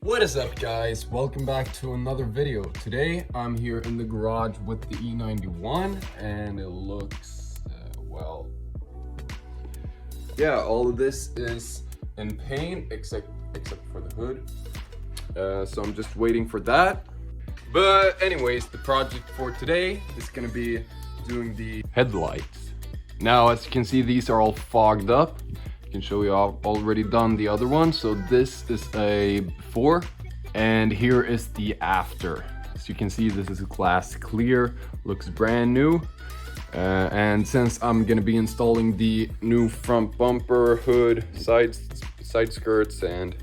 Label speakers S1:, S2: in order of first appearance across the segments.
S1: What is up, guys? Welcome back to another video. Today I'm here in the garage with the E91 and it looks yeah, all of this is in paint except for the hood, so I'm just waiting for that. But anyways, the project for today is gonna be doing the headlights. Now, as you can see, these are all fogged up. I can show you I've already done the other one. So this is a before and here is the after. As you can see, this is a glass clear, looks brand new. And since I'm gonna be installing the new front bumper, hood, side skirts and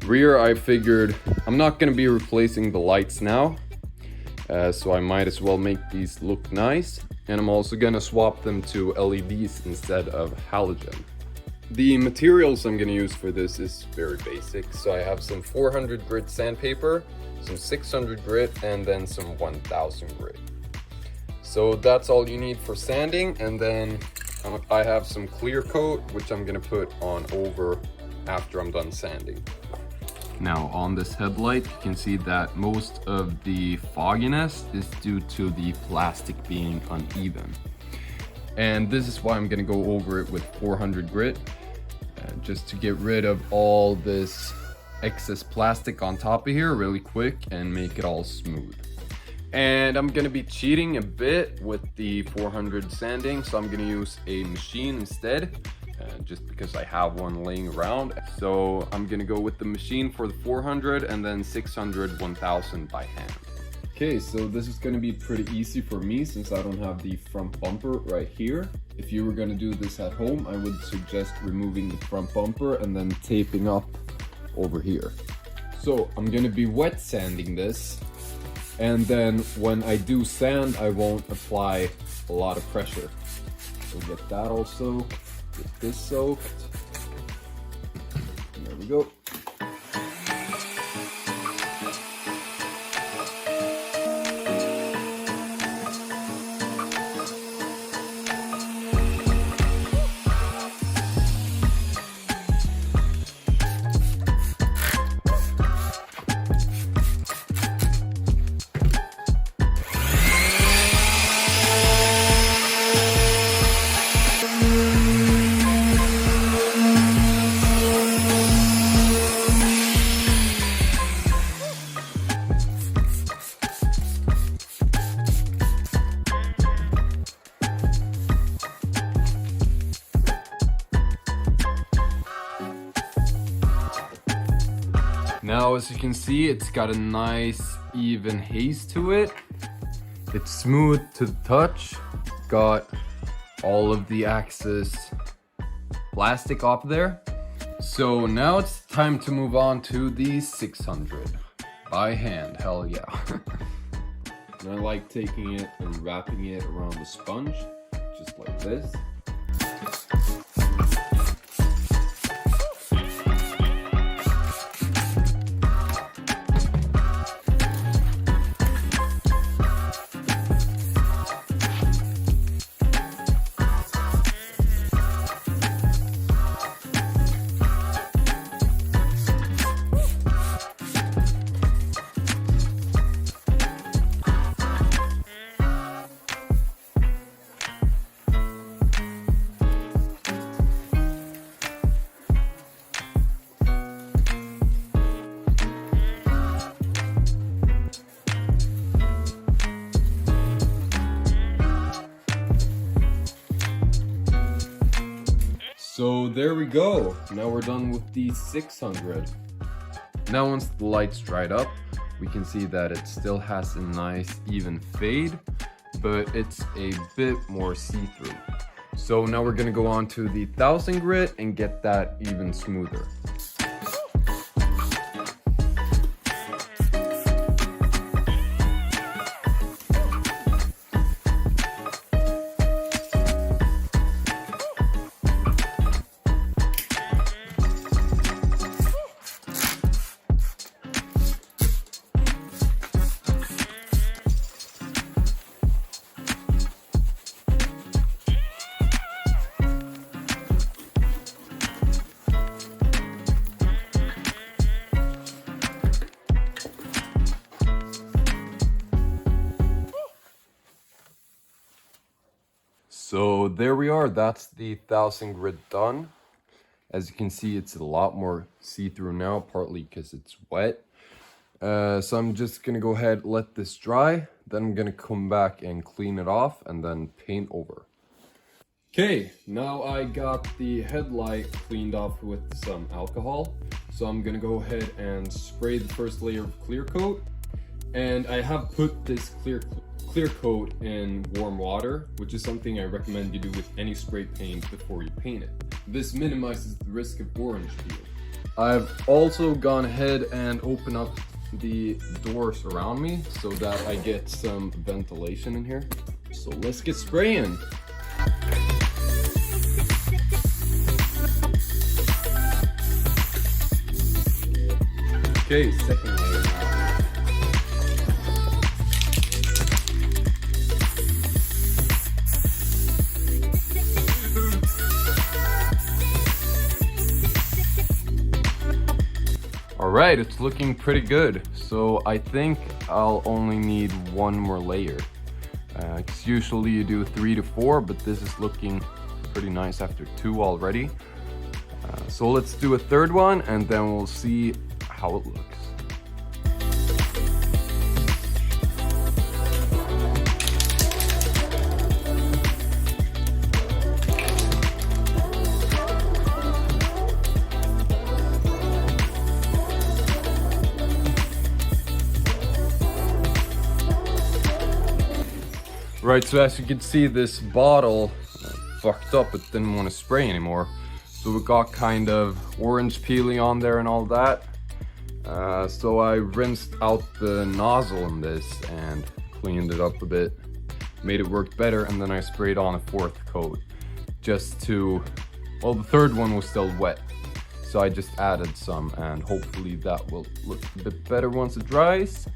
S1: rear, I figured I'm not gonna be replacing the lights now. So I might as well make these look nice. And I'm also gonna swap them to LEDs instead of halogen. The materials I'm gonna use for this is very basic. So I have some 400 grit sandpaper, some 600 grit, and then some 1000 grit. So that's all you need for sanding. And then I have some clear coat, which I'm gonna put on over after I'm done sanding. Now on this headlight, you can see that most of the fogginess is due to the plastic being uneven. And this is why I'm gonna go over it with 400 grit, just to get rid of all this excess plastic on top of here really quick and make it all smooth. And I'm gonna be cheating a bit with the 400 sanding, so I'm gonna use a machine instead, just because I have one laying around. So I'm gonna go with the machine for the 400 and then 600, 1000 by hand. Okay, so this is gonna be pretty easy for me since I don't have the front bumper right here. If you were gonna do this at home, I would suggest removing the front bumper and then taping up over here. So I'm gonna be wet sanding this. And then when I do sand, I won't apply a lot of pressure. So get that all soaked, get this soaked. And there we go. Now, as you can see, it's got a nice even haze to it. It's smooth to the touch. Got all of the excess plastic off there. So now it's time to move on to the 600 by hand. Hell yeah. And I like taking it and wrapping it around the sponge, just like this. So there we go. Now we're done with the 600. Now once the lights dried up, we can see that it still has a nice even fade, but it's a bit more see-through. So now we're gonna go on to the 1000 grit and get that even smoother. So there we are, that's the 1000 grit done. As you can see, it's a lot more see-through now, partly because it's wet. So I'm just gonna go ahead, let this dry, then I'm gonna come back and clean it off and then paint over. Okay, now I got the headlight cleaned off with some alcohol. So I'm gonna go ahead and spray the first layer of clear coat. And I have put this clear coat in warm water, which is something I recommend you do with any spray paint before you paint it. This minimizes the risk of orange peel. I've also gone ahead and opened up the doors around me so that I get some ventilation in here. So let's get spraying. Okay, second layer now. Alright, it's looking pretty good. So I think I'll only need one more layer. Cause usually you do 3 to 4, but this is looking pretty nice after 2 already. So let's do a third one and then we'll see how it looks. Right, so as you can see, this bottle fucked up, it didn't want to spray anymore. So it got kind of orange peeling on there and all that. So I rinsed out the nozzle in this and cleaned it up a bit, made it work better, and then I sprayed on a 4th coat just to, well, the 3rd one was still wet. So I just added some and hopefully that will look a bit better once it dries.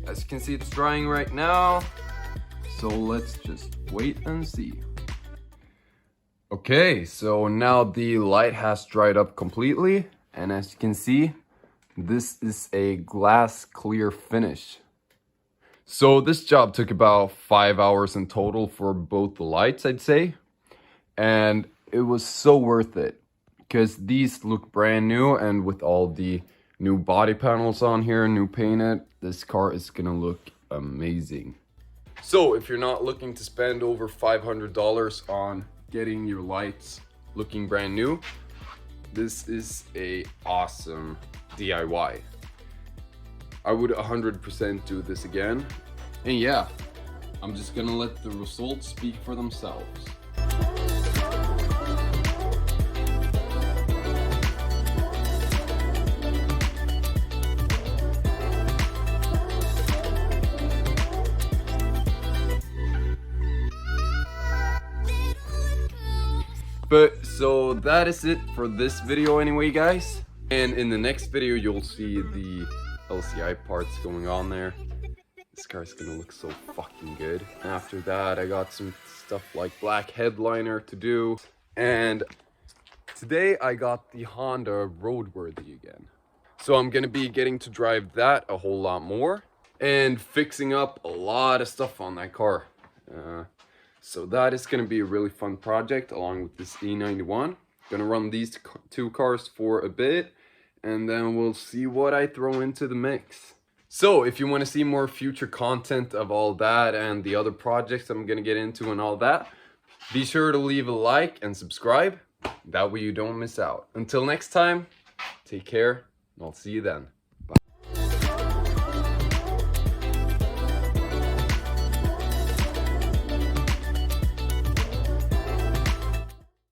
S1: As you can see, it's drying right now. So let's just wait and see. Okay, so now the light has dried up completely. And as you can see, this is a glass clear finish. So this job took about 5 hours in total for both the lights, I'd say. And it was so worth it because these look brand new, and with all the new body panels on here, new painted, this car is gonna look amazing. So if you're not looking to spend over $500 on getting your lights looking brand new, this is a awesome DIY. I would 100% do this again. And yeah, I'm just gonna let the results speak for themselves. But so that is it for this video anyway, guys. And in the next video, you'll see the LCI parts going on there. This car's gonna look so fucking good. After that, I got some stuff like black headliner to do. And today I got the Honda roadworthy again. So I'm gonna be getting to drive that a whole lot more and fixing up a lot of stuff on that car. So that is going to be a really fun project along with this E91. Gonna run these 2 cars for a bit and then we'll see what I throw into the mix. So if you want to see more future content of all that and the other projects I'm going to get into and all that, be sure to leave a like and subscribe. That way you don't miss out. Until next time, take care and I'll see you then.